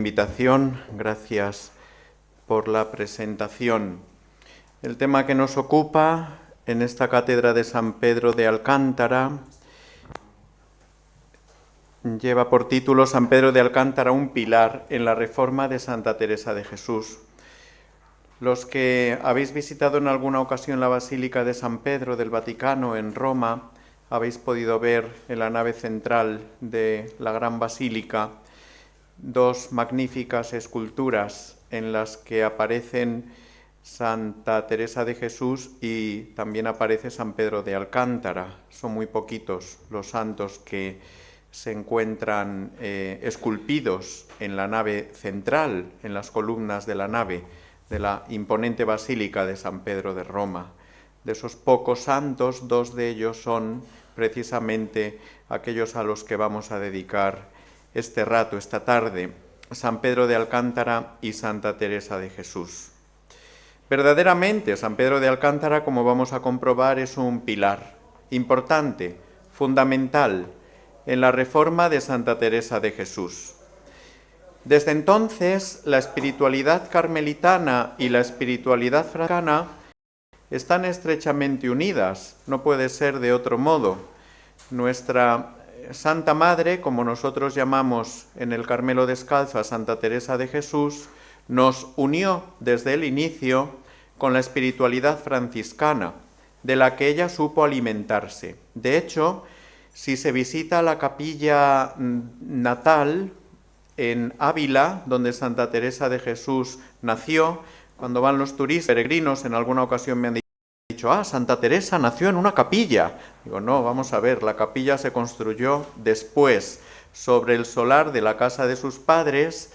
Invitación, gracias por la presentación. El tema que nos ocupa en esta cátedra de San Pedro de Alcántara lleva por título San Pedro de Alcántara, un pilar en la reforma de Santa Teresa de Jesús. Los que habéis visitado en alguna ocasión la Basílica de San Pedro del Vaticano en Roma, habéis podido ver en la nave central de la Gran Basílica dos magníficas esculturas en las que aparecen Santa Teresa de Jesús y también aparece San Pedro de Alcántara. Son muy poquitos los santos que se encuentran esculpidos en la nave central, en las columnas de la nave de la imponente Basílica de San Pedro de Roma. De esos pocos santos, dos de ellos son precisamente aquellos a los que vamos a dedicar este rato, esta tarde, San Pedro de Alcántara y Santa Teresa de Jesús. Verdaderamente, San Pedro de Alcántara, como vamos a comprobar, es un pilar importante, fundamental, en la reforma de Santa Teresa de Jesús. Desde entonces, la espiritualidad carmelitana y la espiritualidad franciscana están estrechamente unidas, no puede ser de otro modo. Nuestra Santa Madre, como nosotros llamamos en el Carmelo Descalzo a Santa Teresa de Jesús, nos unió desde el inicio con la espiritualidad franciscana, de la que ella supo alimentarse. De hecho, si se visita la capilla natal en Ávila, donde Santa Teresa de Jesús nació, cuando van los turistas peregrinos, en alguna ocasión me han dicho, Santa Teresa nació en una capilla. Digo, no, vamos a ver, la capilla se construyó después, sobre el solar de la casa de sus padres,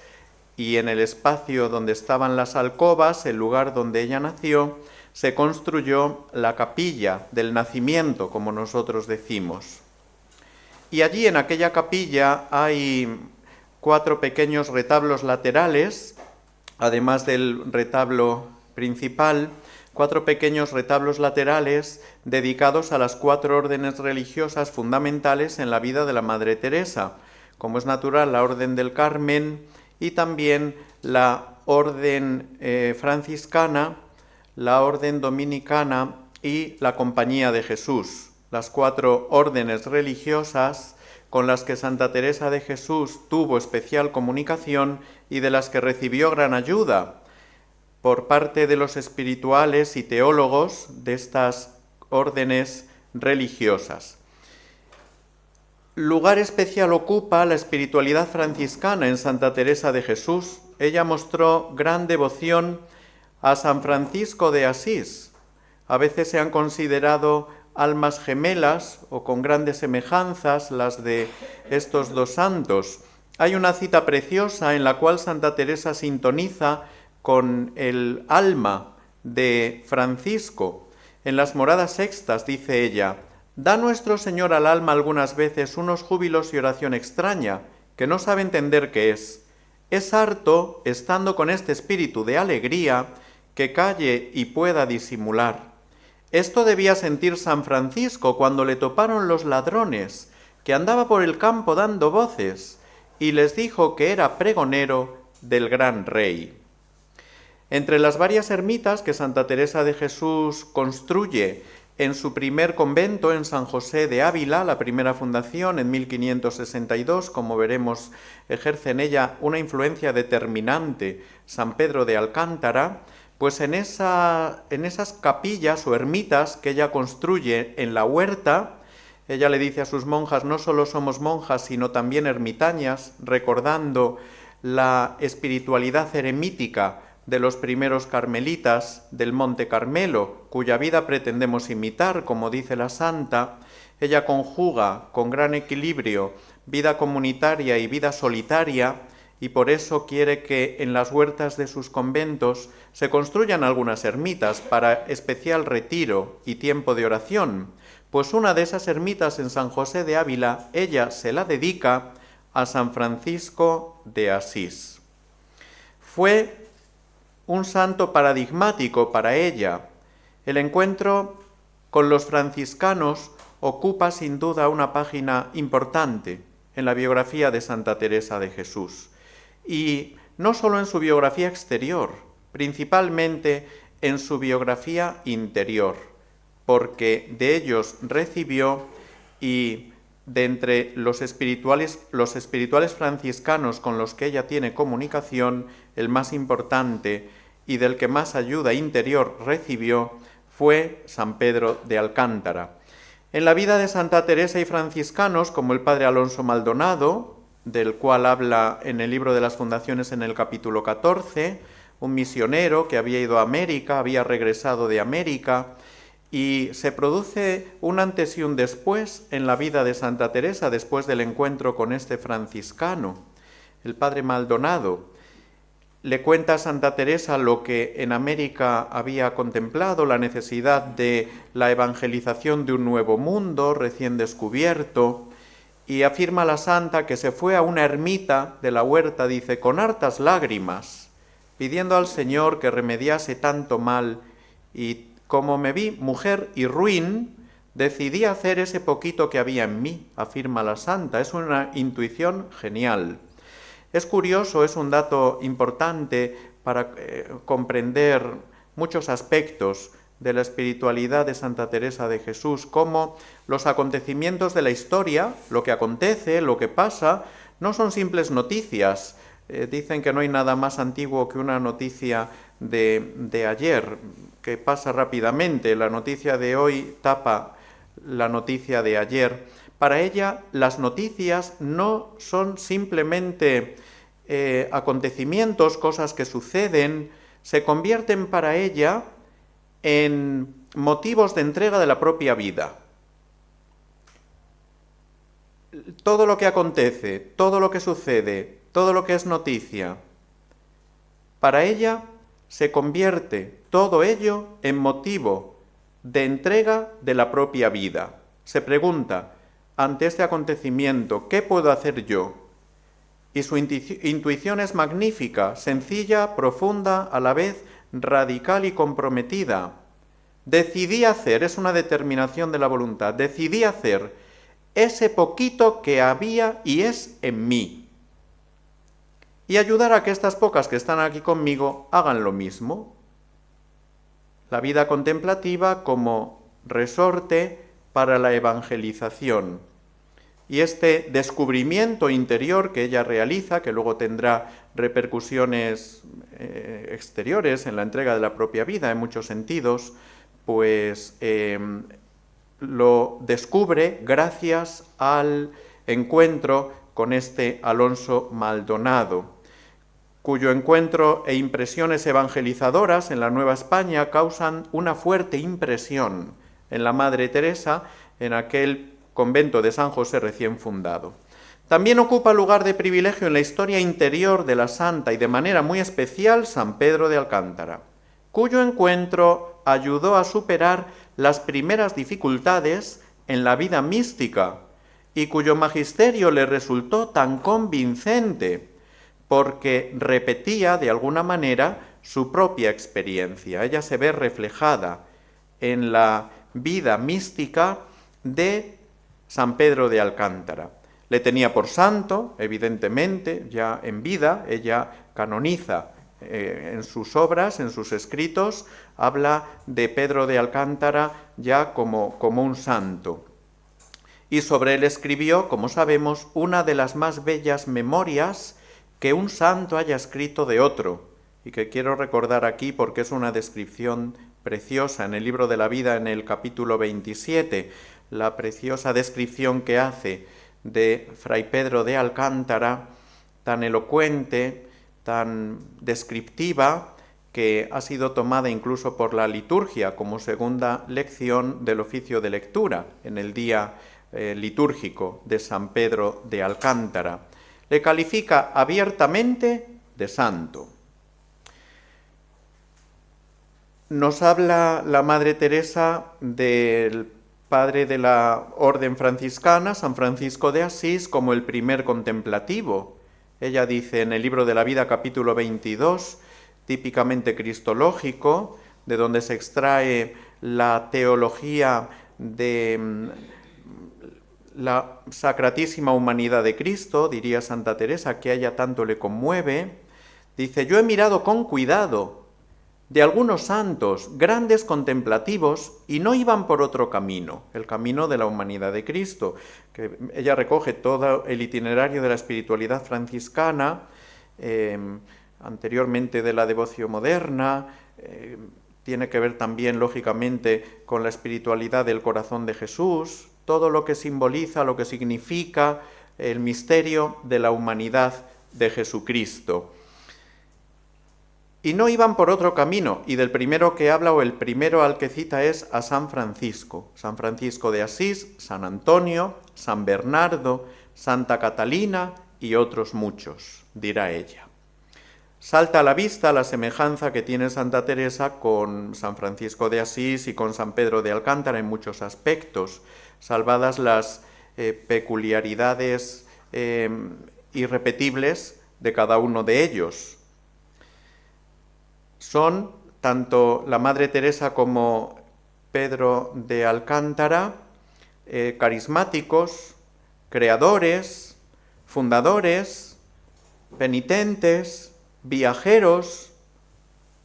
y en el espacio donde estaban las alcobas, el lugar donde ella nació, se construyó la capilla del nacimiento, como nosotros decimos. Y allí en aquella capilla hay 4 pequeños retablos laterales, además del retablo principal, 4 pequeños retablos laterales dedicados a las 4 órdenes religiosas fundamentales en la vida de la Madre Teresa, como es natural la Orden del Carmen y también la Orden franciscana, la Orden dominicana y la Compañía de Jesús, las 4 órdenes religiosas con las que Santa Teresa de Jesús tuvo especial comunicación y de las que recibió gran ayuda por parte de los espirituales y teólogos de estas órdenes religiosas. Lugar especial ocupa la espiritualidad franciscana en Santa Teresa de Jesús. Ella mostró gran devoción a San Francisco de Asís. A veces se han considerado almas gemelas o con grandes semejanzas las de estos dos santos. Hay una cita preciosa en la cual Santa Teresa sintoniza con el alma de Francisco. En las moradas sextas dice ella, da nuestro Señor al alma algunas veces unos júbilos y oración extraña, que no sabe entender qué es. Es harto, estando con este espíritu de alegría, que calle y pueda disimular. Esto debía sentir San Francisco cuando le toparon los ladrones, que andaba por el campo dando voces, y les dijo que era pregonero del gran rey. Entre las varias ermitas que Santa Teresa de Jesús construye en su primer convento en San José de Ávila, la primera fundación en 1562, como veremos, ejerce en ella una influencia determinante San Pedro de Alcántara, pues en esas capillas o ermitas que ella construye en la huerta, ella le dice a sus monjas, no solo somos monjas, sino también ermitañas, recordando la espiritualidad eremítica de los primeros carmelitas del Monte Carmelo, cuya vida pretendemos imitar, como dice la santa. Ella conjuga con gran equilibrio vida comunitaria y vida solitaria, y por eso quiere que en las huertas de sus conventos se construyan algunas ermitas para especial retiro y tiempo de oración, pues una de esas ermitas en San José de Ávila, ella se la dedica a San Francisco de Asís. Fue un santo paradigmático para ella. El encuentro con los franciscanos ocupa sin duda una página importante en la biografía de Santa Teresa de Jesús. y no solo en su biografía exterior, principalmente en su biografía interior, porque de ellos recibió, y de entre los espirituales franciscanos con los que ella tiene comunicación, el más importante y del que más ayuda interior recibió fue San Pedro de Alcántara. En la vida de Santa Teresa hay franciscanos como el padre Alonso Maldonado, del cual habla en el libro de las fundaciones en el capítulo 14, un misionero que había ido a América, había regresado de América, y se produce un antes y un después en la vida de Santa Teresa después del encuentro con este franciscano, el padre Maldonado. Le cuenta a Santa Teresa lo que en América había contemplado, la necesidad de la evangelización de un nuevo mundo recién descubierto, y afirma la santa que se fue a una ermita de la huerta, dice, con hartas lágrimas, pidiendo al Señor que remediase tanto mal, y como me vi mujer y ruin, decidí hacer ese poquito que había en mí, afirma la santa. Es una intuición genial. Es curioso, es un dato importante para comprender muchos aspectos de la espiritualidad de Santa Teresa de Jesús, cómo los acontecimientos de la historia, lo que acontece, lo que pasa, no son simples noticias. Dicen que no hay nada más antiguo que una noticia de ayer, que pasa rápidamente. La noticia de hoy tapa la noticia de ayer. Para ella, las noticias no son simplemente acontecimientos, cosas que suceden, se convierten para ella en motivos de entrega de la propia vida. Todo lo que acontece, todo lo que sucede, todo lo que es noticia, para ella se convierte todo ello en motivo de entrega de la propia vida. Se pregunta, ante este acontecimiento, ¿qué puedo hacer yo? Y su intuición es magnífica, sencilla, profunda, a la vez radical y comprometida. Decidí hacer, es una determinación de la voluntad, decidí hacer ese poquito que había y es en mí, y ayudar a que estas pocas que están aquí conmigo hagan lo mismo. La vida contemplativa como resorte para la evangelización. Y este descubrimiento interior que ella realiza, que luego tendrá repercusiones exteriores en la entrega de la propia vida en muchos sentidos, pues lo descubre gracias al encuentro con este Alonso Maldonado, cuyo encuentro e impresiones evangelizadoras en la Nueva España causan una fuerte impresión en la Madre Teresa, en aquel convento de San José recién fundado. También ocupa lugar de privilegio en la historia interior de la santa y de manera muy especial San Pedro de Alcántara, cuyo encuentro ayudó a superar las primeras dificultades en la vida mística y cuyo magisterio le resultó tan convincente porque repetía de alguna manera su propia experiencia. Ella se ve reflejada en la vida mística de San Pedro de Alcántara. Le tenía por santo, evidentemente, ya en vida. Ella canoniza en sus obras, en sus escritos, habla de Pedro de Alcántara ya como un santo. Y sobre él escribió, como sabemos, una de las más bellas memorias que un santo haya escrito de otro, y que quiero recordar aquí porque es una descripción preciosa en el libro de la vida, en el capítulo 27, la preciosa descripción que hace de Fray Pedro de Alcántara, tan elocuente, tan descriptiva, que ha sido tomada incluso por la liturgia como segunda lección del oficio de lectura en el día litúrgico de San Pedro de Alcántara. Le califica abiertamente de santo. Nos habla la Madre Teresa del padre de la orden franciscana, San Francisco de Asís, como el primer contemplativo. Ella dice en el libro de la vida, capítulo 22, típicamente cristológico, de donde se extrae la teología de la sacratísima humanidad de Cristo, diría Santa Teresa, que a ella tanto le conmueve. Dice: yo he mirado con cuidado de algunos santos, grandes contemplativos, y no iban por otro camino, el camino de la humanidad de Cristo, que ella recoge todo el itinerario de la espiritualidad franciscana, anteriormente de la devoción moderna, tiene que ver también, lógicamente, con la espiritualidad del corazón de Jesús, todo lo que simboliza, lo que significa el misterio de la humanidad de Jesucristo. Y no iban por otro camino, y del primero que habla, o el primero al que cita, es a San Francisco de Asís, San Antonio, San Bernardo, Santa Catalina y otros muchos, dirá ella. Salta a la vista la semejanza que tiene Santa Teresa con San Francisco de Asís y con San Pedro de Alcántara en muchos aspectos, salvadas las peculiaridades irrepetibles de cada uno de ellos. Son tanto la Madre Teresa como Pedro de Alcántara carismáticos, creadores, fundadores, penitentes, viajeros,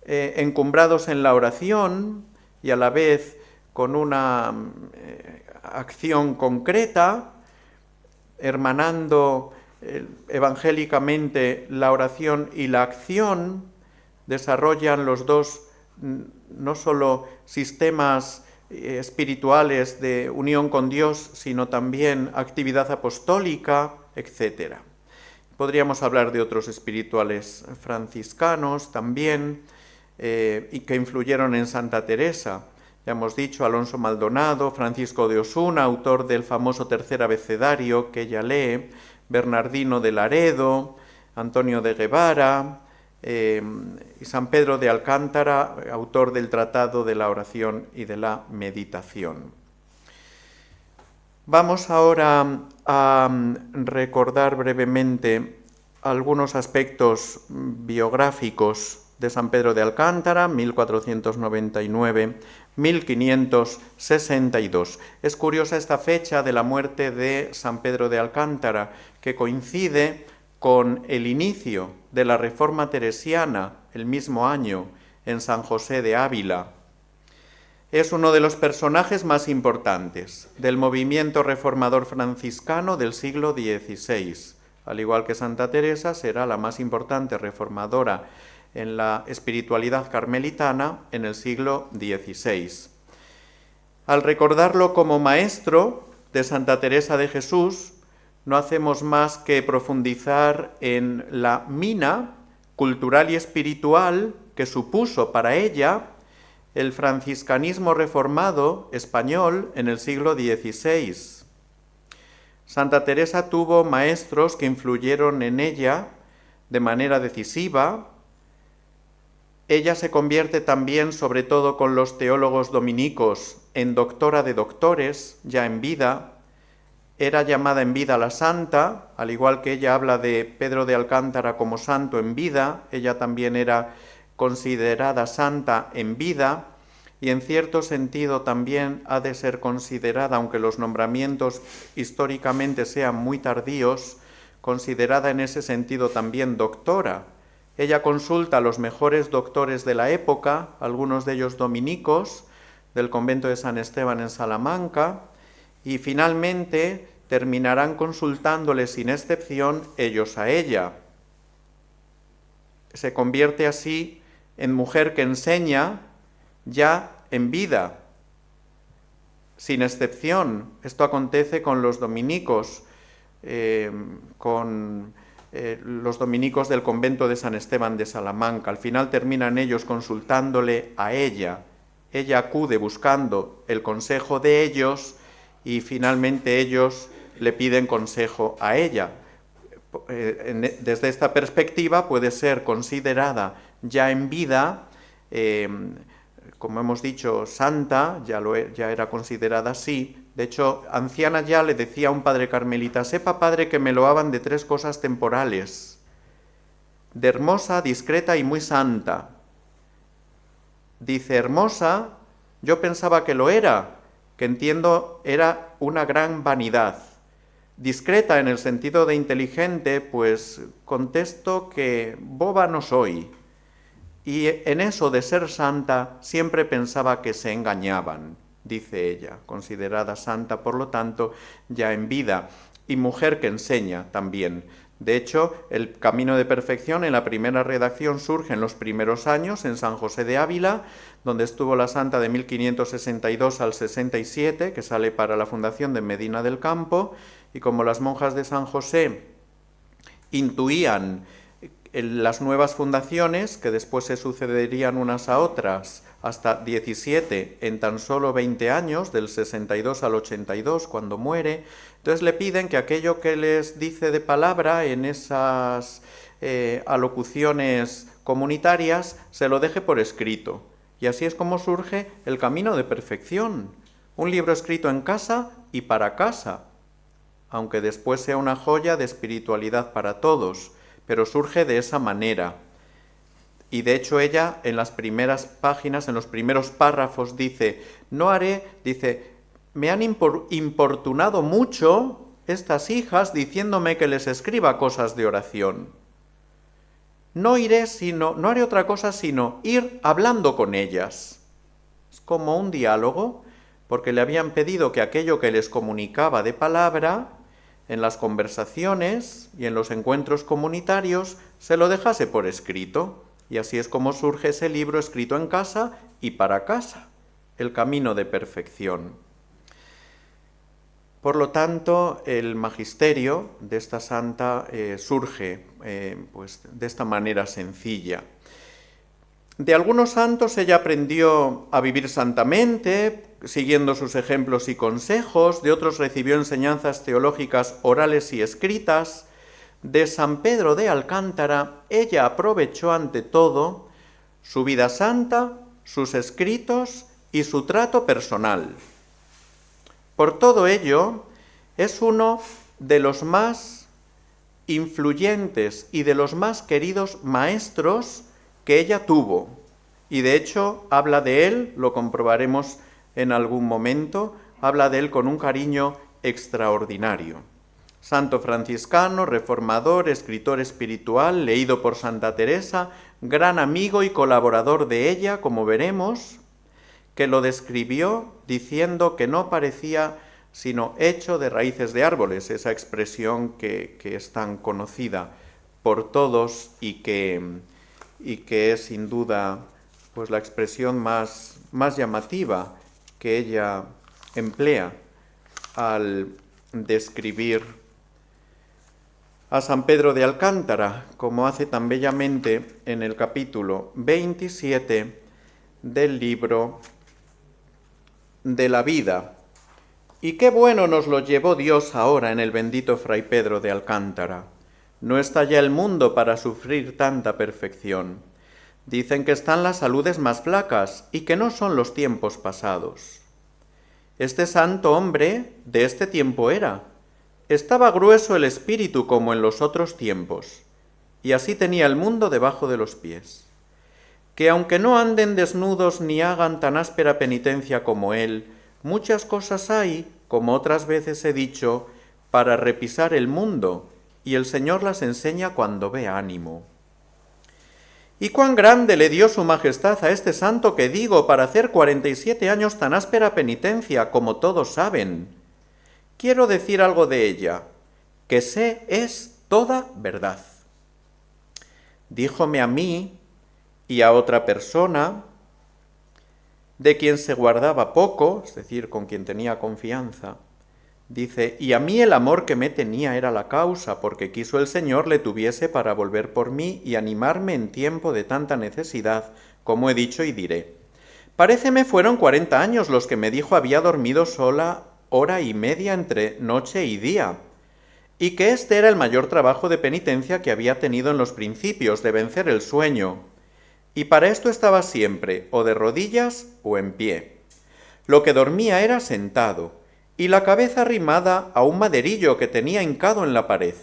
encumbrados en la oración y a la vez con una acción concreta, hermanando evangélicamente la oración y la acción. Desarrollan los dos no solo sistemas espirituales de unión con Dios, sino también actividad apostólica, etc. Podríamos hablar de otros espirituales franciscanos también, y que influyeron en Santa Teresa. Ya hemos dicho Alonso Maldonado, Francisco de Osuna, autor del famoso tercer abecedario que ella lee, Bernardino de Laredo, Antonio de Guevara, y San Pedro de Alcántara, autor del Tratado de la Oración y de la Meditación. Vamos ahora a recordar brevemente algunos aspectos biográficos de San Pedro de Alcántara, 1499-1562. Es curiosa esta fecha de la muerte de San Pedro de Alcántara, que coincide con el inicio de la Reforma teresiana el mismo año en San José de Ávila. Es uno de los personajes más importantes del movimiento reformador franciscano del siglo XVI. Al igual que Santa Teresa, será la más importante reformadora en la espiritualidad carmelitana en el siglo XVI. Al recordarlo como maestro de Santa Teresa de Jesús, no hacemos más que profundizar en la mina cultural y espiritual que supuso para ella el franciscanismo reformado español en el siglo XVI. Santa Teresa tuvo maestros que influyeron en ella de manera decisiva. Ella se convierte también, sobre todo con los teólogos dominicos, en doctora de doctores, ya en vida. Era llamada en vida la santa, al igual que ella habla de Pedro de Alcántara como santo en vida, ella también era considerada santa en vida, y en cierto sentido también ha de ser considerada, aunque los nombramientos históricamente sean muy tardíos, considerada en ese sentido también doctora. Ella consulta a los mejores doctores de la época, algunos de ellos dominicos, del convento de San Esteban en Salamanca, y finalmente terminarán consultándole sin excepción ellos a ella. Se convierte así en mujer que enseña ya en vida, sin excepción. Esto acontece con los dominicos, los dominicos del convento de San Esteban de Salamanca. Al final terminan ellos consultándole a ella. Ella acude buscando el consejo de ellos y finalmente ellos le piden consejo a ella. Desde esta perspectiva puede ser considerada ya en vida, como hemos dicho, santa, ya era considerada así. De hecho, anciana ya, le decía a un padre carmelita: sepa, padre, que me loaban de 3 cosas temporales: de hermosa, discreta y muy santa. Dice: hermosa, yo pensaba que lo era, que entiendo era una gran vanidad. Discreta en el sentido de inteligente, pues contesto que boba no soy. Y en eso de ser santa siempre pensaba que se engañaban, dice ella, considerada santa, por lo tanto, ya en vida, y mujer que enseña también. De hecho, el camino de perfección en la primera redacción surge en los primeros años en San José de Ávila, donde estuvo la santa de 1562 al 67, que sale para la fundación de Medina del Campo, y como las monjas de San José intuían las nuevas fundaciones, que después se sucederían unas a otras, hasta 17 en tan solo 20 años, del 62 al 82, cuando muere. Entonces le piden que aquello que les dice de palabra en esas alocuciones comunitarias se lo deje por escrito. Y así es como surge el camino de perfección, un libro escrito en casa y para casa, aunque después sea una joya de espiritualidad para todos, pero surge de esa manera. Y de hecho ella en las primeras páginas, en los primeros párrafos dice, me han importunado mucho estas hijas diciéndome que les escriba cosas de oración. No haré otra cosa sino ir hablando con ellas. Es como un diálogo, porque le habían pedido que aquello que les comunicaba de palabra, en las conversaciones y en los encuentros comunitarios, se lo dejase por escrito. Y así es como surge ese libro escrito en casa y para casa, el camino de perfección. Por lo tanto, el magisterio de esta santa surge pues, de esta manera sencilla. De algunos santos ella aprendió a vivir santamente, siguiendo sus ejemplos y consejos, de otros recibió enseñanzas teológicas orales y escritas. De San Pedro de Alcántara ella aprovechó ante todo su vida santa, sus escritos y su trato personal. Por todo ello, es uno de los más influyentes y de los más queridos maestros que ella tuvo, y de hecho habla de él, lo comprobaremos en algún momento, habla de él con un cariño extraordinario. Santo franciscano, reformador, escritor espiritual, leído por Santa Teresa, gran amigo y colaborador de ella, como veremos, que lo describió diciendo que no parecía sino hecho de raíces de árboles, esa expresión que es tan conocida por todos y que es sin duda pues la expresión más llamativa que ella emplea al describir a San Pedro de Alcántara, como hace tan bellamente en el capítulo 27 del libro de la vida. Y qué bueno nos lo llevó Dios ahora en el bendito Fray Pedro de Alcántara. No está ya el mundo para sufrir tanta perfección. Dicen que están las saludes más flacas y que no son los tiempos pasados. Este santo hombre de este tiempo era. Estaba grueso el espíritu como en los otros tiempos, y así tenía el mundo debajo de los pies. Que aunque no anden desnudos ni hagan tan áspera penitencia como él, muchas cosas hay, como otras veces he dicho, para repisar el mundo, y el Señor las enseña cuando ve ánimo. ¿Y cuán grande le dio su majestad a este santo que digo para hacer 47 años tan áspera penitencia, como todos saben? Quiero decir algo de ella, que es toda verdad. Díjome a mí y a otra persona, de quien se guardaba poco, es decir, con quien tenía confianza, dice, y a mí el amor que me tenía era la causa, porque quiso el Señor le tuviese para volver por mí y animarme en tiempo de tanta necesidad, como he dicho y diré. Paréceme fueron 40 años los que me dijo había dormido sola hora y media entre noche y día, y que este era el mayor trabajo de penitencia que había tenido en los principios, de vencer el sueño, y para esto estaba siempre, o de rodillas o en pie. Lo que dormía era sentado, y la cabeza arrimada a un maderillo que tenía hincado en la pared.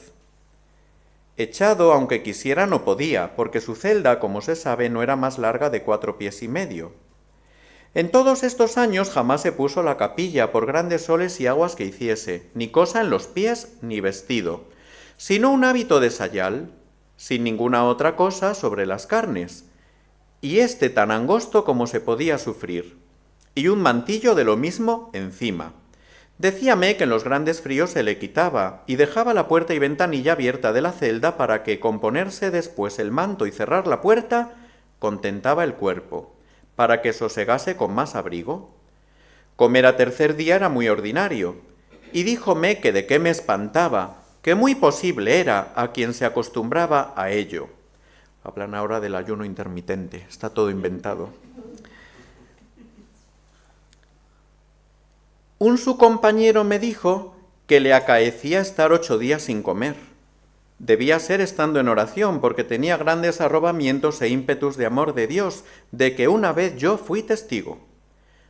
Echado, aunque quisiera, no podía, porque su celda, como se sabe, no era más larga de 4 pies y medio. En todos estos años jamás se puso la capilla por grandes soles y aguas que hiciese, ni cosa en los pies ni vestido, sino un hábito de sayal, sin ninguna otra cosa sobre las carnes, y este tan angosto como se podía sufrir, y un mantillo de lo mismo encima. Decíame que en los grandes fríos se le quitaba, y dejaba la puerta y ventanilla abierta de la celda para que, con ponerse después el manto y cerrar la puerta, contentaba el cuerpo, para que sosegase con más abrigo. Comer a tercer día era muy ordinario, y díjome que de qué me espantaba, que muy posible era a quien se acostumbraba a ello. Hablan ahora del ayuno intermitente, está todo inventado. Un su compañero me dijo que le acaecía estar 8 días sin comer. Debía ser estando en oración, porque tenía grandes arrobamientos e ímpetus de amor de Dios, de que una vez yo fui testigo.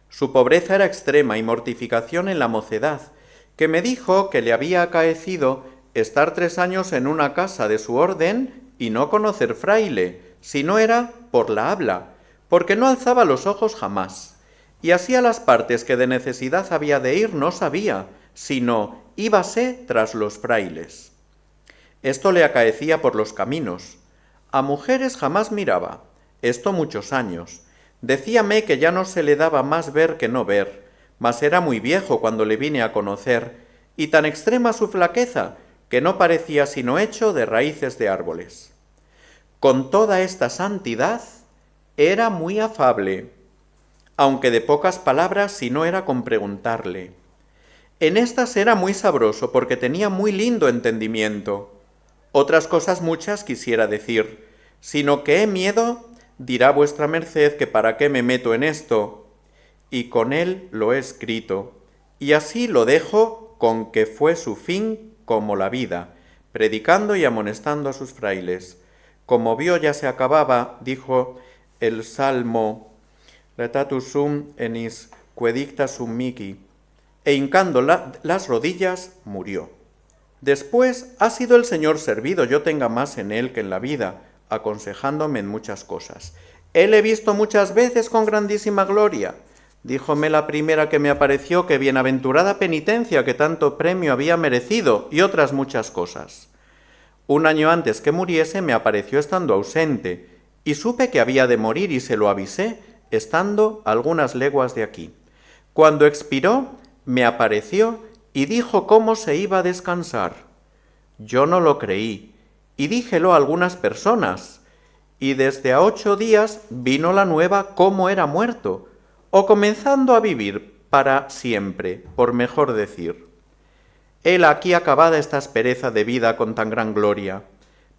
Su pobreza era extrema y mortificación en la mocedad, que me dijo que le había acaecido estar 3 años en una casa de su orden y no conocer fraile, si no era por la habla, porque no alzaba los ojos jamás. Y así a las partes que de necesidad había de ir no sabía, sino íbase tras los frailes. Esto le acaecía por los caminos. A mujeres jamás miraba, esto muchos años. Decíame que ya no se le daba más ver que no ver, mas era muy viejo cuando le vine a conocer, y tan extrema su flaqueza, que no parecía sino hecho de raíces de árboles. Con toda esta santidad, era muy afable, aunque de pocas palabras si no era con preguntarle. En estas era muy sabroso, porque tenía muy lindo entendimiento. Otras cosas muchas quisiera decir, sino que he miedo, dirá vuestra merced, que para qué me meto en esto, y con él lo he escrito, y así lo dejo con que fue su fin como la vida, predicando y amonestando a sus frailes. Como vio ya se acababa, dijo el Salmo, Letatus sum enis quedicta sum mihi, e hincando las rodillas, murió. Después ha sido el Señor servido, yo tenga más en él que en la vida, aconsejándome en muchas cosas. Él he visto muchas veces con grandísima gloria. Díjome la primera que me apareció que bienaventurada penitencia que tanto premio había merecido, y otras muchas cosas. Un año antes que muriese me apareció estando ausente, y supe que había de morir y se lo avisé, estando algunas leguas de aquí. Cuando expiró, me apareció y dijo cómo se iba a descansar. Yo no lo creí, y díjelo a algunas personas, y desde a 8 días vino la nueva cómo era muerto, o comenzando a vivir para siempre, por mejor decir. Él aquí acabada esta aspereza de vida con tan gran gloria.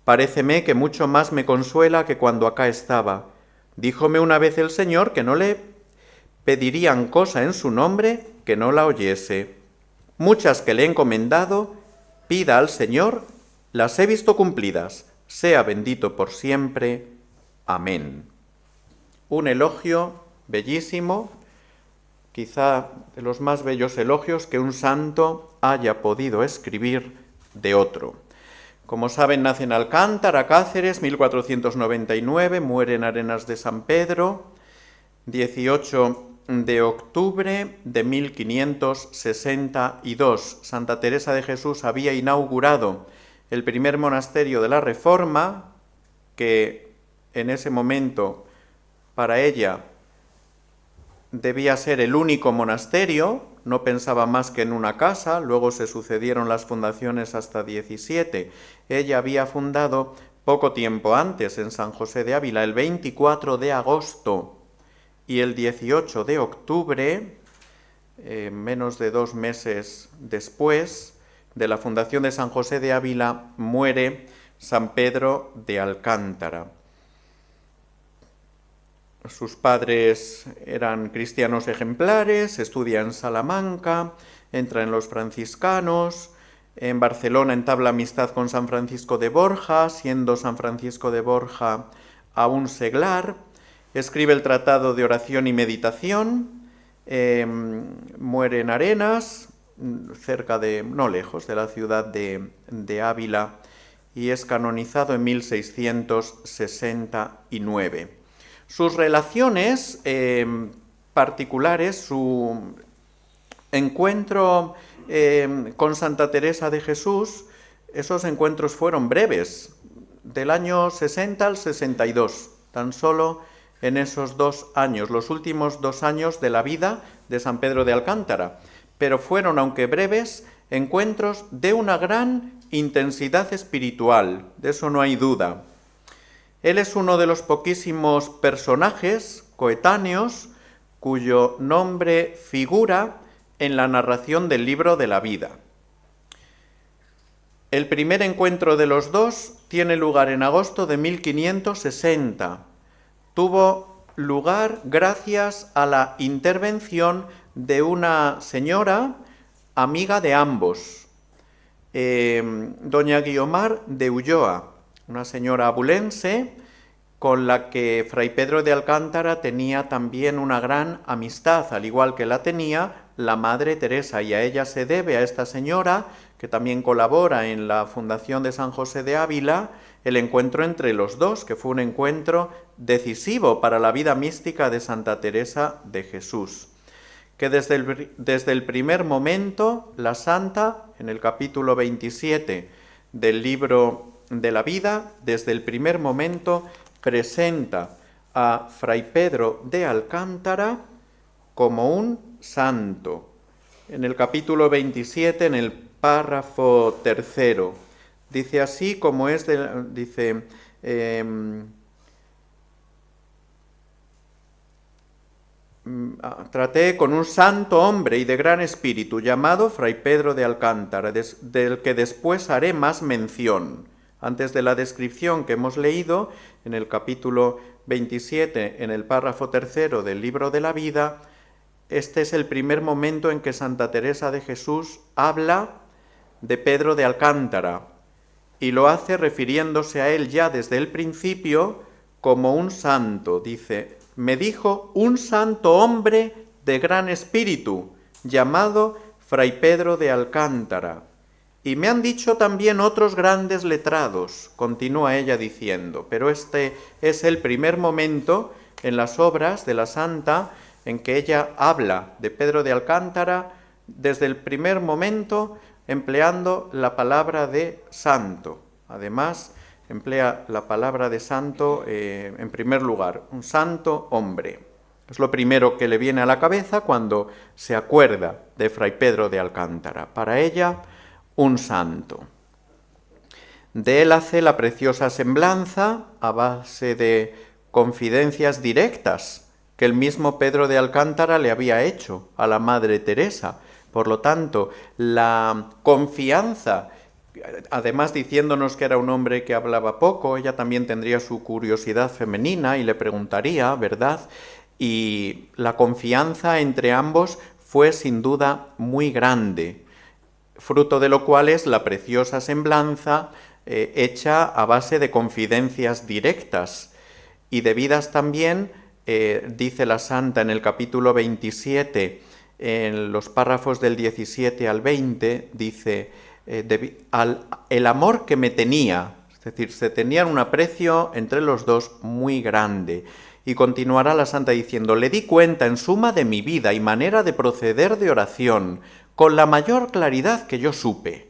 Paréceme que mucho más me consuela que cuando acá estaba. Díjome una vez el Señor que no le pedirían cosa en su nombre que no la oyese. Muchas que le he encomendado, pida al Señor, las he visto cumplidas. Sea bendito por siempre. Amén. Un elogio bellísimo, quizá de los más bellos elogios que un santo haya podido escribir de otro. Como saben, nace en Alcántara, Cáceres, 1499, muere en Arenas de San Pedro, 18 de octubre de 1562. Santa Teresa de Jesús había inaugurado el primer monasterio de la Reforma, que en ese momento para ella debía ser el único monasterio, no pensaba más que en una casa, luego se sucedieron las fundaciones hasta 17. Ella había fundado poco tiempo antes en San José de Ávila, el 24 de agosto, y el 18 de octubre, menos de 2 meses después de la fundación de San José de Ávila, muere San Pedro de Alcántara. Sus padres eran cristianos ejemplares, estudia en Salamanca, entra en los franciscanos, en Barcelona entabla amistad con San Francisco de Borja, siendo San Francisco de Borja aún seglar, escribe el Tratado de Oración y Meditación, muere en Arenas, no lejos de la ciudad de Ávila, y es canonizado en 1669. Sus relaciones particulares. Su encuentro con Santa Teresa de Jesús, esos encuentros fueron breves, del año 60 al 62, tan solo en esos 2 años, los últimos 2 años de la vida de San Pedro de Alcántara, pero fueron, aunque breves, encuentros de una gran intensidad espiritual, de eso no hay duda. Él es uno de los poquísimos personajes coetáneos cuyo nombre figura en la narración del libro de la vida. El primer encuentro de los dos tiene lugar en agosto de 1560. Tuvo lugar gracias a la intervención de una señora amiga de ambos, doña Guiomar de Ulloa, una señora abulense con la que Fray Pedro de Alcántara tenía también una gran amistad, al igual que la tenía la Madre Teresa, y a ella se debe, a esta señora, que también colabora en la fundación de San José de Ávila, el encuentro entre los dos, que fue un encuentro decisivo para la vida mística de Santa Teresa de Jesús, que desde el primer momento la santa, en el capítulo 27 del libro de la vida, desde el primer momento presenta a Fray Pedro de Alcántara como un santo. En el capítulo 27, en el párrafo 3, dice así como es, dice... traté con un santo hombre y de gran espíritu llamado Fray Pedro de Alcántara, del que después haré más mención. Antes de la descripción que hemos leído en el capítulo 27, en el párrafo 3 del libro de la vida, este es el primer momento en que Santa Teresa de Jesús habla de Pedro de Alcántara, y lo hace refiriéndose a él ya desde el principio como un santo. Dice: me dijo un santo hombre de gran espíritu, llamado Fray Pedro de Alcántara. Y me han dicho también otros grandes letrados, continúa ella diciendo, pero este es el primer momento en las obras de la santa en que ella habla de Pedro de Alcántara, desde el primer momento empleando la palabra de santo. Además, emplea la palabra de santo en primer lugar, un santo hombre. Es lo primero que le viene a la cabeza cuando se acuerda de Fray Pedro de Alcántara. Para ella, un santo. De él hace la preciosa semblanza a base de confidencias directas que el mismo Pedro de Alcántara le había hecho a la Madre Teresa. Por lo tanto, la confianza, además diciéndonos que era un hombre que hablaba poco, ella también tendría su curiosidad femenina y le preguntaría, ¿verdad? Y la confianza entre ambos fue sin duda muy grande, fruto de lo cual es la preciosa semblanza hecha a base de confidencias directas y debidas también, dice la santa en el capítulo 27, en los párrafos del 17 al 20, dice, el amor que me tenía, es decir, se tenían un aprecio entre los dos muy grande. Y continuará la santa diciendo, le di cuenta en suma de mi vida y manera de proceder de oración, con la mayor claridad que yo supe.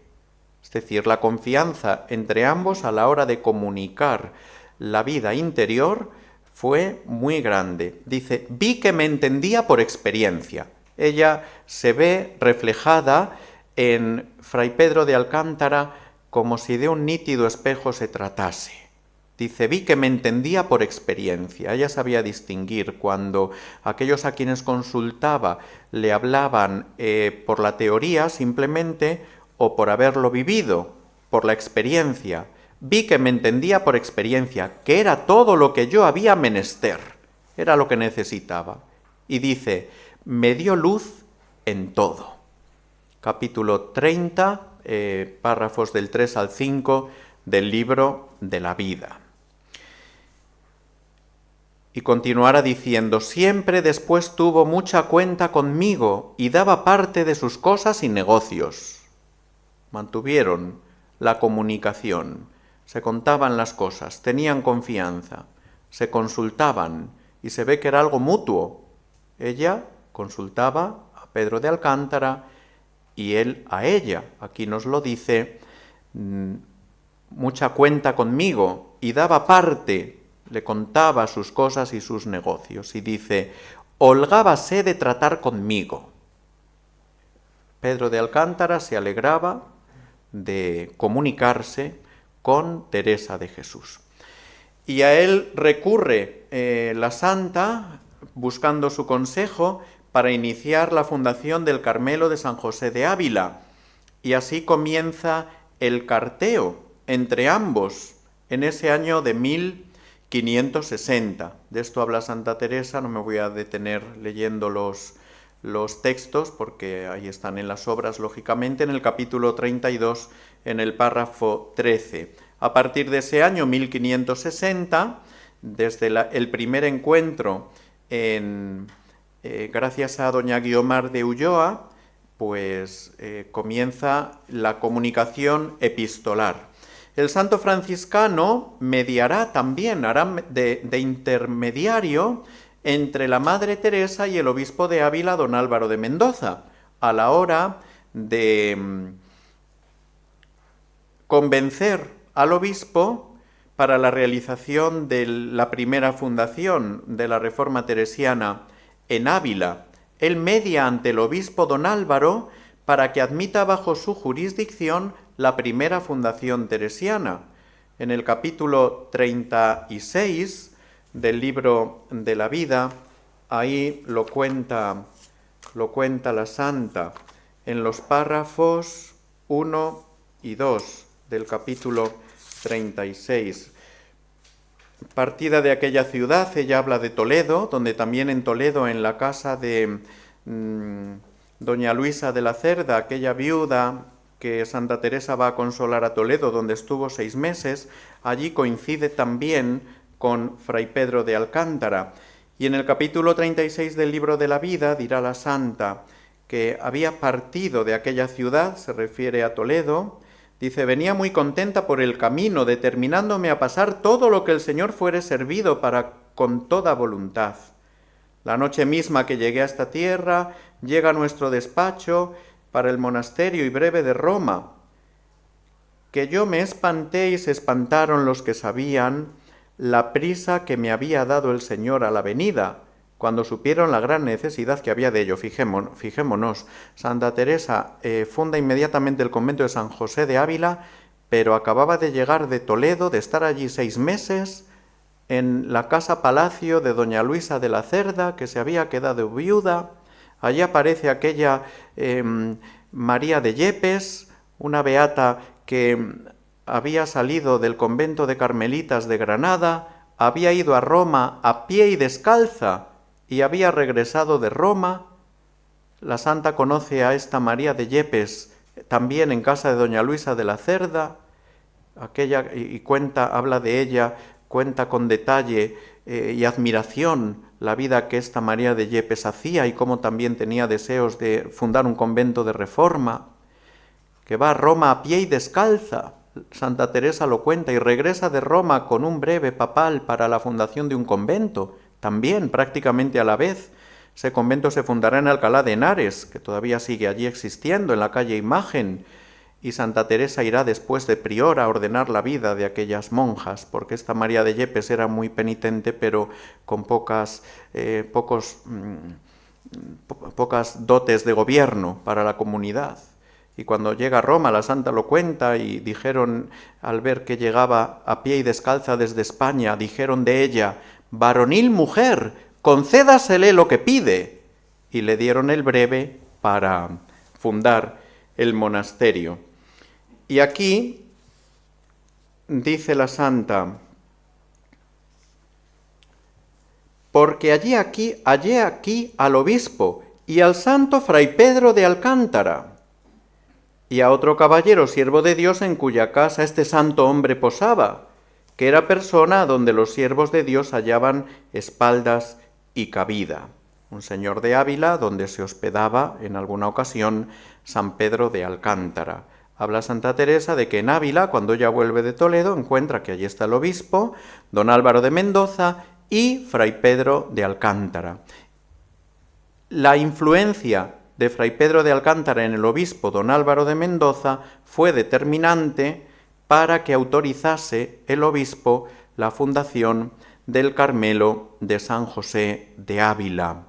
Es decir, la confianza entre ambos a la hora de comunicar la vida interior fue muy grande. Dice, vi que me entendía por experiencia. Ella se ve reflejada en Fray Pedro de Alcántara como si de un nítido espejo se tratase. Dice, vi que me entendía por experiencia. Ella sabía distinguir cuando aquellos a quienes consultaba le hablaban por la teoría simplemente o por haberlo vivido, por la experiencia. Vi que me entendía por experiencia, que era todo lo que yo había menester, era lo que necesitaba. Y dice, me dio luz en todo. Capítulo 30, párrafos del 3 al 5 del libro de la vida. Y continuará diciendo, siempre después tuvo mucha cuenta conmigo y daba parte de sus cosas y negocios. Mantuvieron la comunicación, se contaban las cosas, tenían confianza, se consultaban y se ve que era algo mutuo. Ella consultaba a Pedro de Alcántara y él a ella. Aquí nos lo dice, mucha cuenta conmigo, y daba parte, le contaba sus cosas y sus negocios. Y dice, holgábase de tratar conmigo. Pedro de Alcántara se alegraba de comunicarse con Teresa de Jesús. Y a él recurre la santa, buscando su consejo, para iniciar la fundación del Carmelo de San José de Ávila. Y así comienza el carteo entre ambos en ese año de 1560. De esto habla Santa Teresa, no me voy a detener leyendo los textos, porque ahí están en las obras, lógicamente, en el capítulo 32, en el párrafo 13. A partir de ese año, 1560, desde el primer encuentro, gracias a doña Guiomar de Ulloa, pues comienza la comunicación epistolar. El santo franciscano mediará también, hará de intermediario entre la Madre Teresa y el obispo de Ávila, don Álvaro de Mendoza, a la hora de convencer al obispo para la realización de la primera fundación de la Reforma teresiana en Ávila. Él media ante el obispo don Álvaro para que admita bajo su jurisdicción la primera fundación teresiana. En el capítulo 36 del libro de la vida, ahí lo cuenta la santa en los párrafos 1 y 2 del capítulo 36. Partida de aquella ciudad, ella habla de Toledo, donde también en Toledo, en la casa de doña Luisa de la Cerda, aquella viuda que Santa Teresa va a consolar a Toledo, donde estuvo 6 meses, allí coincide también con Fray Pedro de Alcántara. Y en el capítulo 36 del libro de la vida dirá la santa que había partido de aquella ciudad, se refiere a Toledo, dice, venía muy contenta por el camino, determinándome a pasar todo lo que el Señor fuere servido para con toda voluntad. La noche misma que llegué a esta tierra, llega nuestro despacho para el monasterio y breve de Roma, que yo me espanté y se espantaron los que sabían la prisa que me había dado el Señor a la venida, cuando supieron la gran necesidad que había de ello. Fijémonos, Santa Teresa funda inmediatamente el convento de San José de Ávila, pero acababa de llegar de Toledo, de estar allí 6 meses, en la casa palacio de doña Luisa de la Cerda, que se había quedado viuda. Allí aparece aquella María de Yepes, una beata que había salido del convento de Carmelitas de Granada, había ido a Roma a pie y descalza y había regresado de Roma. La santa conoce a esta María de Yepes también en casa de doña Luisa de la Cerda, y habla de ella, cuenta con detalle y admiración la vida que esta María de Yepes hacía y cómo también tenía deseos de fundar un convento de reforma, que va a Roma a pie y descalza. Santa Teresa lo cuenta, y regresa de Roma con un breve papal para la fundación de un convento, también prácticamente a la vez. Ese convento se fundará en Alcalá de Henares, que todavía sigue allí existiendo, en la calle Imagen, y Santa Teresa irá después de priora a ordenar la vida de aquellas monjas, porque esta María de Yepes era muy penitente, pero con pocas dotes de gobierno para la comunidad. Y cuando llega a Roma, la santa lo cuenta, y dijeron, al ver que llegaba a pie y descalza desde España, dijeron de ella, varonil mujer, concédasele lo que pide. Y le dieron el breve para fundar el monasterio. Y aquí dice la santa, porque hallé aquí al obispo y al santo Fray Pedro de Alcántara, y a otro caballero siervo de Dios en cuya casa este santo hombre posaba, que era persona donde los siervos de Dios hallaban espaldas y cabida. Un señor de Ávila donde se hospedaba en alguna ocasión San Pedro de Alcántara. Habla Santa Teresa de que en Ávila, cuando ella vuelve de Toledo, encuentra que allí está el obispo, don Álvaro de Mendoza y Fray Pedro de Alcántara. La influencia de Fray Pedro de Alcántara en el obispo don Álvaro de Mendoza fue determinante para que autorizase el obispo la fundación del Carmelo de San José de Ávila.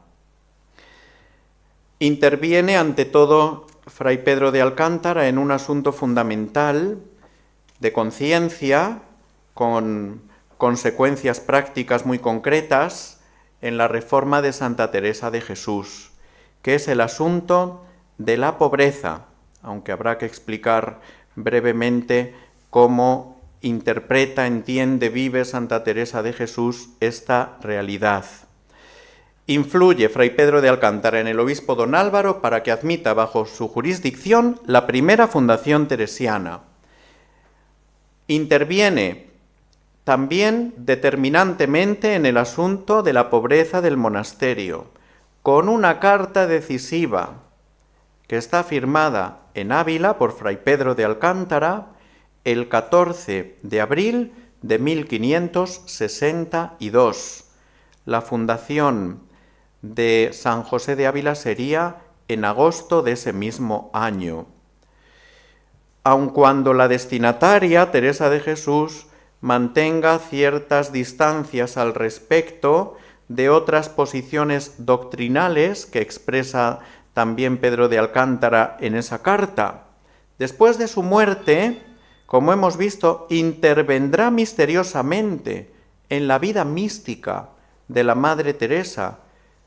Interviene ante todo Fray Pedro de Alcántara en un asunto fundamental de conciencia, con consecuencias prácticas muy concretas, en la reforma de Santa Teresa de Jesús, que es el asunto de la pobreza, aunque habrá que explicar brevemente cómo interpreta, entiende, vive Santa Teresa de Jesús esta realidad. Influye Fray Pedro de Alcántara en el obispo don Álvaro para que admita bajo su jurisdicción la primera fundación teresiana. Interviene también determinantemente en el asunto de la pobreza del monasterio, con una carta decisiva que está firmada en Ávila por Fray Pedro de Alcántara el 14 de abril de 1562. La fundación de San José de Ávila sería en agosto de ese mismo año. Aun cuando la destinataria, Teresa de Jesús, mantenga ciertas distancias al respecto de otras posiciones doctrinales que expresa también Pedro de Alcántara en esa carta. Después de su muerte, como hemos visto, intervendrá misteriosamente en la vida mística de la Madre Teresa.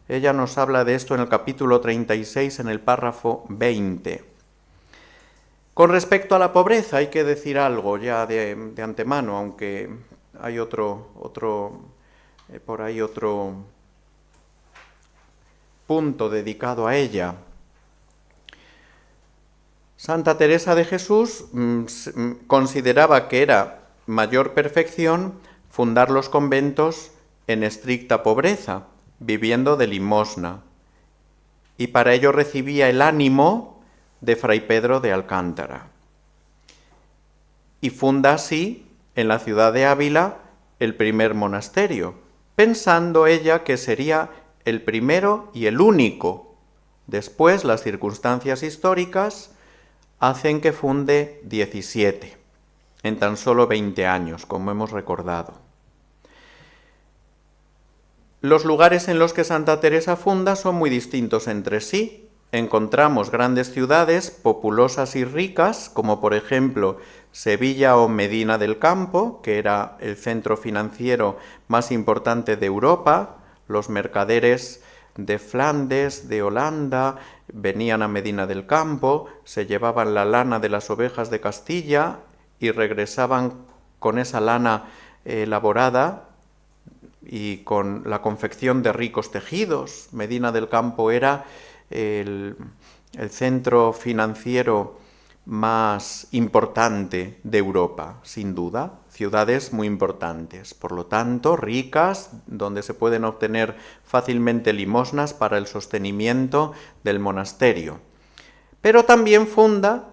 Ella nos habla de esto en el capítulo 36, en el párrafo 20. Con respecto a la pobreza hay que decir algo ya de antemano, aunque hay otro punto dedicado a ella. Santa Teresa de Jesús consideraba que era mayor perfección fundar los conventos en estricta pobreza, viviendo de limosna, y para ello recibía el ánimo de Fray Pedro de Alcántara. Y funda así, en la ciudad de Ávila, el primer monasterio, pensando ella que sería el primero y el único. Después, las circunstancias históricas hacen que funde 17, en tan solo 20 años, como hemos recordado. Los lugares en los que Santa Teresa funda son muy distintos entre sí. Encontramos grandes ciudades populosas y ricas, como por ejemplo Sevilla o Medina del Campo, que era el centro financiero más importante de Europa. Los mercaderes de Flandes, de Holanda, venían a Medina del Campo, se llevaban la lana de las ovejas de Castilla y regresaban con esa lana elaborada y con la confección de ricos tejidos. Medina del Campo era el centro financiero más importante de Europa, sin duda, ciudades muy importantes, por lo tanto, ricas, donde se pueden obtener fácilmente limosnas para el sostenimiento del monasterio. Pero también funda,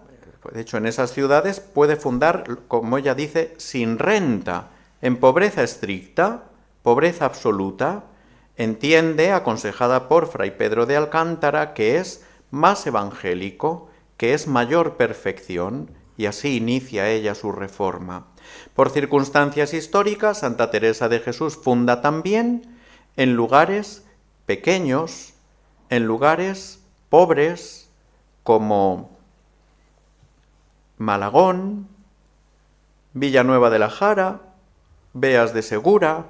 de hecho en esas ciudades puede fundar, como ella dice, sin renta, en pobreza estricta, pobreza absoluta. Entiende, aconsejada por Fray Pedro de Alcántara, que es más evangélico, que es mayor perfección, y así inicia ella su reforma. Por circunstancias históricas, Santa Teresa de Jesús funda también en lugares pequeños, en lugares pobres, como Malagón, Villanueva de la Jara, Beas de Segura,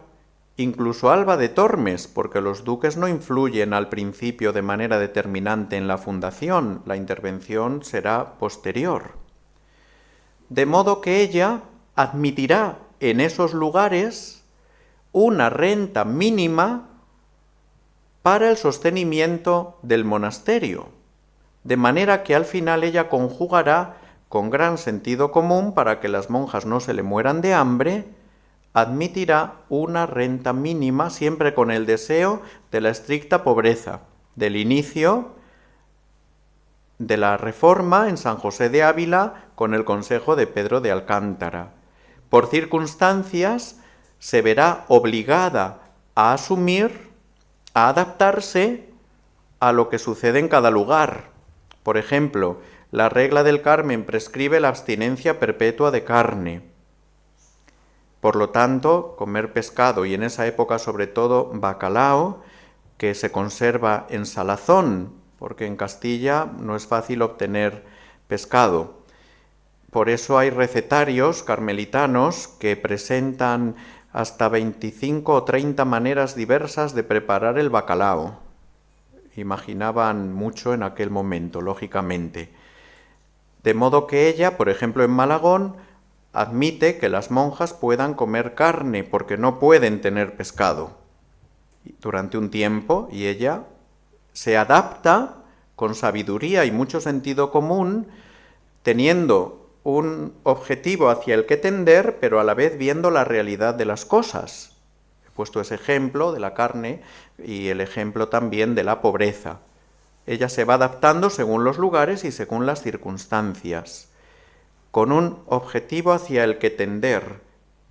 incluso Alba de Tormes, porque los duques no influyen al principio de manera determinante en la fundación, la intervención será posterior. De modo que ella admitirá en esos lugares una renta mínima para el sostenimiento del monasterio, de manera que al final ella conjugará con gran sentido común para que las monjas no se le mueran de hambre, admitirá una renta mínima siempre con el deseo de la estricta pobreza, del inicio de la reforma en San José de Ávila con el consejo de Pedro de Alcántara. Por circunstancias se verá obligada a asumir, a adaptarse a lo que sucede en cada lugar. Por ejemplo, la regla del Carmen prescribe la abstinencia perpetua de carne. Por lo tanto, comer pescado, y en esa época sobre todo bacalao, que se conserva en salazón, porque en Castilla no es fácil obtener pescado. Por eso hay recetarios carmelitanos que presentan hasta 25 o 30 maneras diversas de preparar el bacalao. Imaginaban mucho en aquel momento, lógicamente. De modo que ella, por ejemplo en Malagón, admite que las monjas puedan comer carne porque no pueden tener pescado durante un tiempo, y ella se adapta con sabiduría y mucho sentido común, teniendo un objetivo hacia el que tender, pero a la vez viendo la realidad de las cosas. He puesto ese ejemplo de la carne y el ejemplo también de la pobreza. Ella se va adaptando según los lugares y según las circunstancias, con un objetivo hacia el que tender,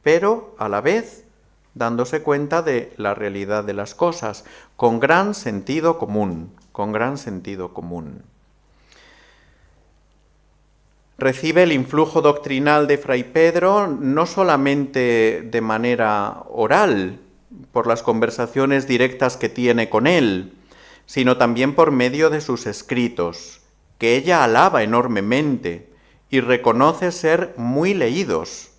pero a la vez dándose cuenta de la realidad de las cosas, con gran sentido común, con gran sentido común. Recibe el influjo doctrinal de Fray Pedro no solamente de manera oral, por las conversaciones directas que tiene con él, sino también por medio de sus escritos, que ella alaba enormemente y reconoce ser muy leídos.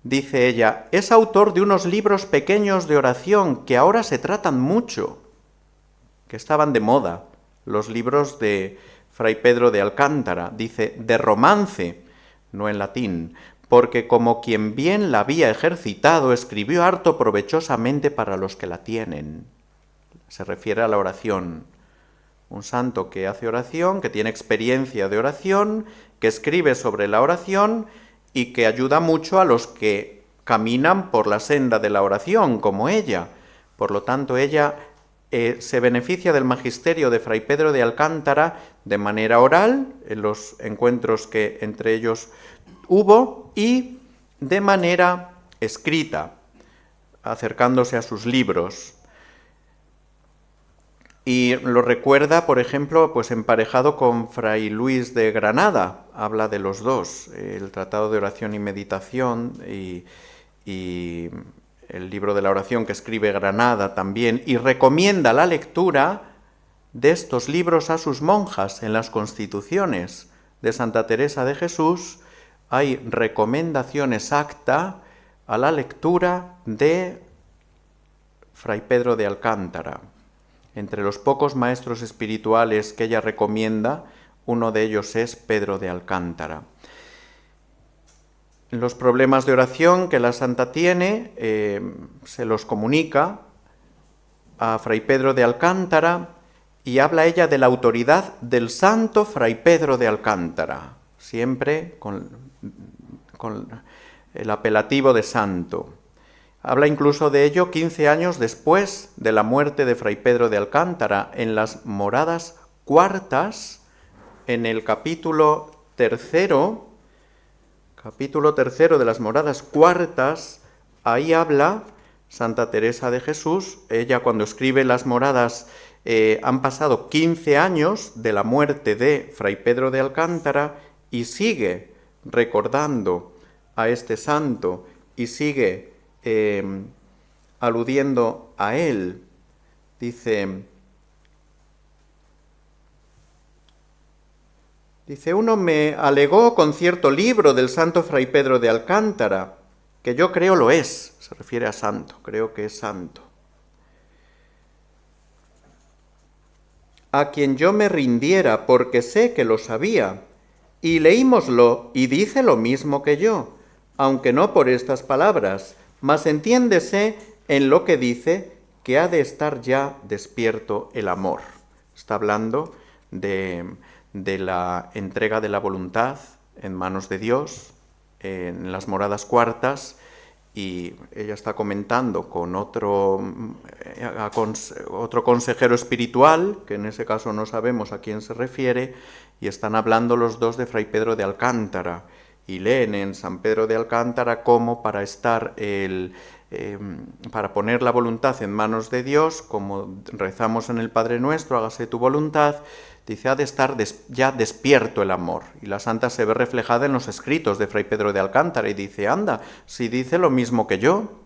Dice ella, es autor de unos libros pequeños de oración que ahora se tratan mucho, que estaban de moda, los libros de Fray Pedro de Alcántara, dice, de romance, no en latín, porque como quien bien la había ejercitado, escribió harto provechosamente para los que la tienen. Se refiere a la oración. Un santo que hace oración, que tiene experiencia de oración, que escribe sobre la oración y que ayuda mucho a los que caminan por la senda de la oración, como ella. Por lo tanto, ella se beneficia del magisterio de Fray Pedro de Alcántara de manera oral, en los encuentros que entre ellos hubo, y de manera escrita, acercándose a sus libros. Y lo recuerda, por ejemplo, pues emparejado con Fray Luis de Granada, habla de los dos, el Tratado de Oración y Meditación y el libro de la oración que escribe Granada también, y recomienda la lectura de estos libros a sus monjas. En las Constituciones de Santa Teresa de Jesús hay recomendación exacta a la lectura de Fray Pedro de Alcántara. Entre los pocos maestros espirituales que ella recomienda, uno de ellos es Pedro de Alcántara. Los problemas de oración que la santa tiene se los comunica a Fray Pedro de Alcántara y habla ella de la autoridad del santo Fray Pedro de Alcántara, siempre con el apelativo de santo. Habla incluso de ello 15 años después de la muerte de Fray Pedro de Alcántara, en las Moradas Cuartas, en el capítulo tercero de las Moradas Cuartas. Ahí habla Santa Teresa de Jesús. Ella, cuando escribe las Moradas, han pasado 15 años de la muerte de Fray Pedro de Alcántara y sigue recordando a este santo y sigue aludiendo a él. Dice, uno me alegó con cierto libro del santo Fray Pedro de Alcántara, que yo creo lo es, se refiere a santo, creo que es santo, a quien yo me rindiera porque sé que lo sabía, y leímoslo y dice lo mismo que yo, aunque no por estas palabras, mas entiéndese en lo que dice que ha de estar ya despierto el amor. Está hablando de la entrega de la voluntad en manos de Dios, en las Moradas Cuartas, y ella está comentando con otro consejero espiritual, que en ese caso no sabemos a quién se refiere, y están hablando los dos de Fray Pedro de Alcántara, y leen en San Pedro de Alcántara cómo para estar para poner la voluntad en manos de Dios, como rezamos en el Padre Nuestro, hágase tu voluntad, dice, ha de estar ya despierto el amor. Y la santa se ve reflejada en los escritos de Fray Pedro de Alcántara y dice, anda, si dice lo mismo que yo.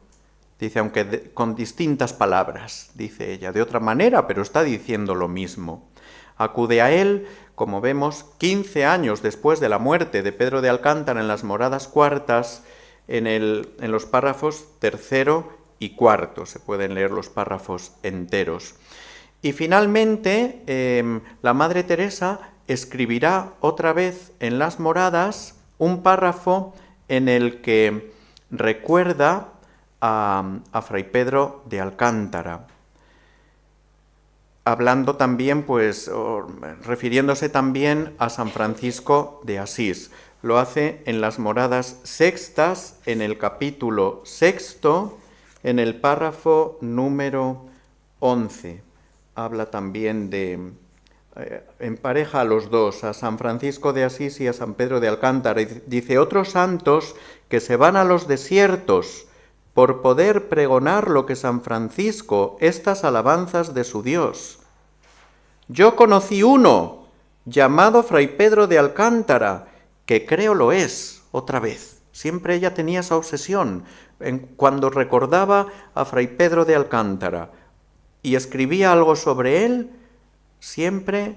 Dice, aunque con distintas palabras, dice ella, de otra manera, pero está diciendo lo mismo. Acude a él, como vemos, 15 años después de la muerte de Pedro de Alcántara en las Moradas Cuartas, en los párrafos 3 y 4, se pueden leer los párrafos enteros. Y finalmente, la Madre Teresa escribirá otra vez en las Moradas un párrafo en el que recuerda a Fray Pedro de Alcántara, hablando también, refiriéndose también a San Francisco de Asís. Lo hace en las Moradas Sextas, en el capítulo 6, en el párrafo número 11. Habla también empareja a los dos, a San Francisco de Asís y a San Pedro de Alcántara. Y dice, otros santos que se van a los desiertos por poder pregonar lo que San Francisco, estas alabanzas de su Dios. Yo conocí uno, llamado Fray Pedro de Alcántara, que creo lo es, otra vez. Siempre ella tenía esa obsesión. Cuando recordaba a Fray Pedro de Alcántara y escribía algo sobre él, siempre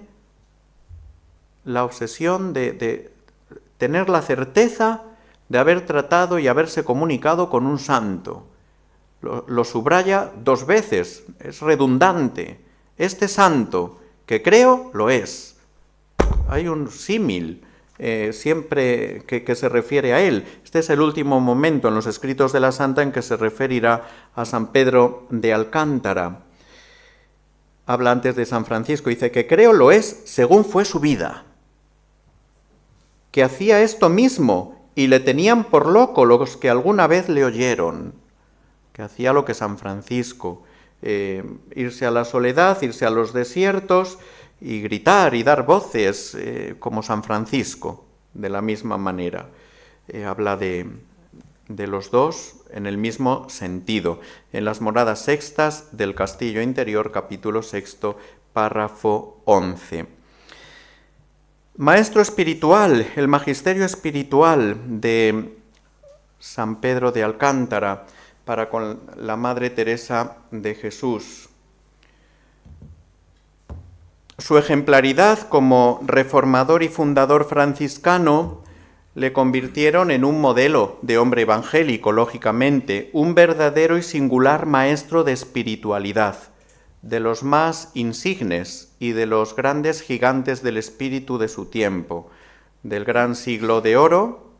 la obsesión de tener la certeza de haber tratado y haberse comunicado con un santo. Lo subraya 2 veces, es redundante. Este santo, que creo, lo es. Hay un símil siempre que se refiere a él. Este es el último momento en los escritos de la santa en que se referirá a San Pedro de Alcántara. Habla antes de San Francisco, dice que creo lo es según fue su vida, que hacía esto mismo y le tenían por loco los que alguna vez le oyeron, que hacía lo que San Francisco, irse a la soledad, irse a los desiertos y gritar y dar voces como San Francisco, de la misma manera. Habla de los dos en el mismo sentido. En las Moradas Sextas del Castillo Interior, capítulo 6, párrafo 11. Maestro espiritual, el magisterio espiritual de San Pedro de Alcántara para con la Madre Teresa de Jesús. Su ejemplaridad como reformador y fundador franciscano le convirtieron en un modelo de hombre evangélico, lógicamente, un verdadero y singular maestro de espiritualidad, de los más insignes y de los grandes gigantes del espíritu de su tiempo, del gran siglo de oro,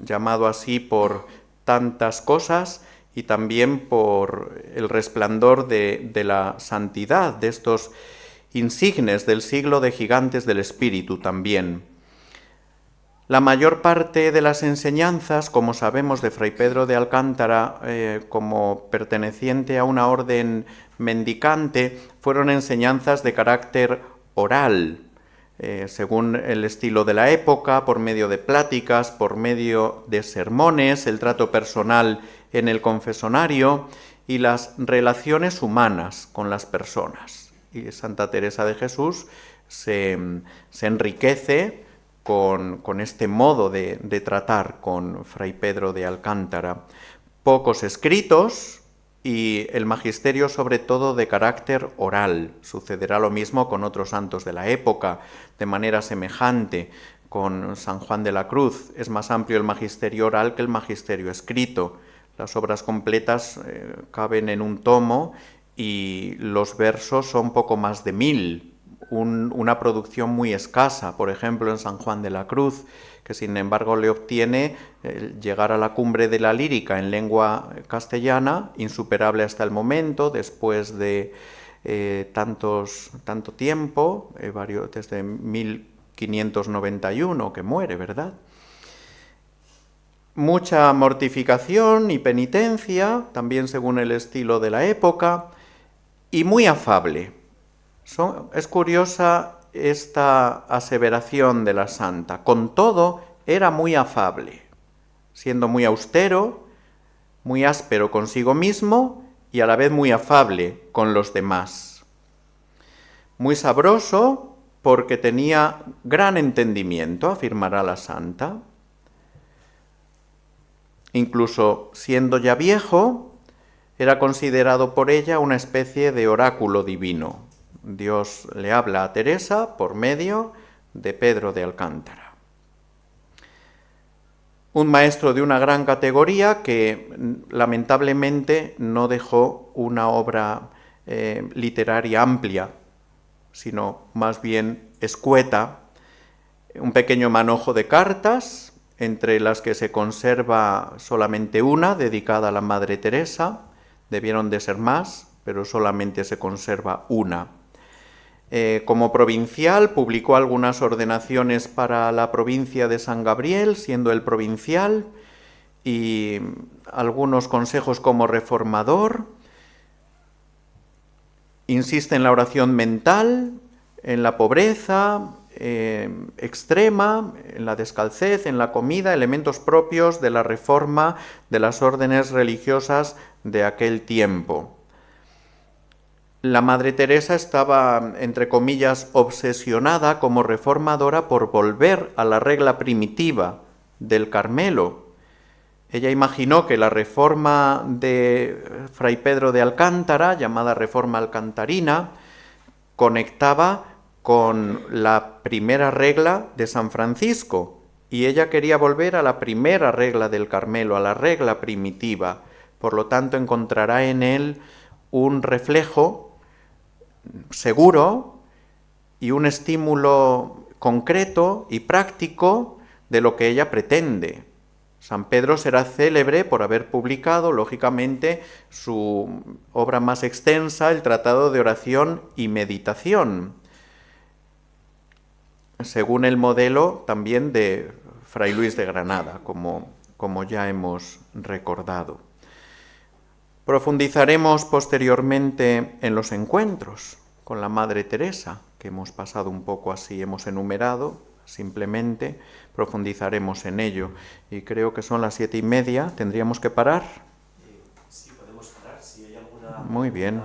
llamado así por tantas cosas, y también por el resplandor de la santidad de estos insignes del siglo de gigantes del espíritu también. La mayor parte de las enseñanzas, como sabemos, de Fray Pedro de Alcántara, como perteneciente a una orden mendicante, fueron enseñanzas de carácter oral, según el estilo de la época, por medio de pláticas, por medio de sermones, el trato personal en el confesonario y las relaciones humanas con las personas. Y Santa Teresa de Jesús se enriquece con este modo de tratar con Fray Pedro de Alcántara. Pocos escritos y el magisterio sobre todo de carácter oral. Sucederá lo mismo con otros santos de la época, de manera semejante con San Juan de la Cruz. Es más amplio el magisterio oral que el magisterio escrito. Las obras completas caben en un tomo y los versos son poco más de 1000. Una producción muy escasa, por ejemplo en San Juan de la Cruz, que sin embargo le obtiene llegar a la cumbre de la lírica en lengua castellana, insuperable hasta el momento, después de tanto tiempo, desde 1591 que muere, ¿verdad? Mucha mortificación y penitencia, también según el estilo de la época, y muy afable. Es curiosa esta aseveración de la santa. Con todo, era muy afable, siendo muy austero, muy áspero consigo mismo y a la vez muy afable con los demás. Muy sabroso porque tenía gran entendimiento, afirmará la santa. Incluso siendo ya viejo, era considerado por ella una especie de oráculo divino. Dios le habla a Teresa por medio de Pedro de Alcántara. Un maestro de una gran categoría que lamentablemente no dejó una obra literaria amplia, sino más bien escueta, un pequeño manojo de cartas, entre las que se conserva solamente una, dedicada a la Madre Teresa. Debieron de ser más, pero solamente se conserva una. Como provincial, publicó algunas ordenaciones para la provincia de San Gabriel, siendo el provincial, y algunos consejos como reformador. Insiste en la oración mental, en la pobreza extrema, en la descalcez, en la comida, elementos propios de la reforma de las órdenes religiosas de aquel tiempo. La Madre Teresa estaba, entre comillas, obsesionada como reformadora por volver a la regla primitiva del Carmelo. Ella imaginó que la reforma de Fray Pedro de Alcántara, llamada reforma alcantarina, conectaba con la primera regla de San Francisco, y ella quería volver a la primera regla del Carmelo, a la regla primitiva. Por lo tanto, encontrará en él un reflejo seguro y un estímulo concreto y práctico de lo que ella pretende. San Pedro será célebre por haber publicado, lógicamente, su obra más extensa, el Tratado de Oración y Meditación, según el modelo también de Fray Luis de Granada, como ya hemos recordado. Profundizaremos posteriormente en los encuentros con la Madre Teresa, que hemos pasado un poco así, hemos enumerado, simplemente profundizaremos en ello. Y creo que son las 7:30, ¿tendríamos que parar? Sí, podemos parar, si hay alguna... Muy bien.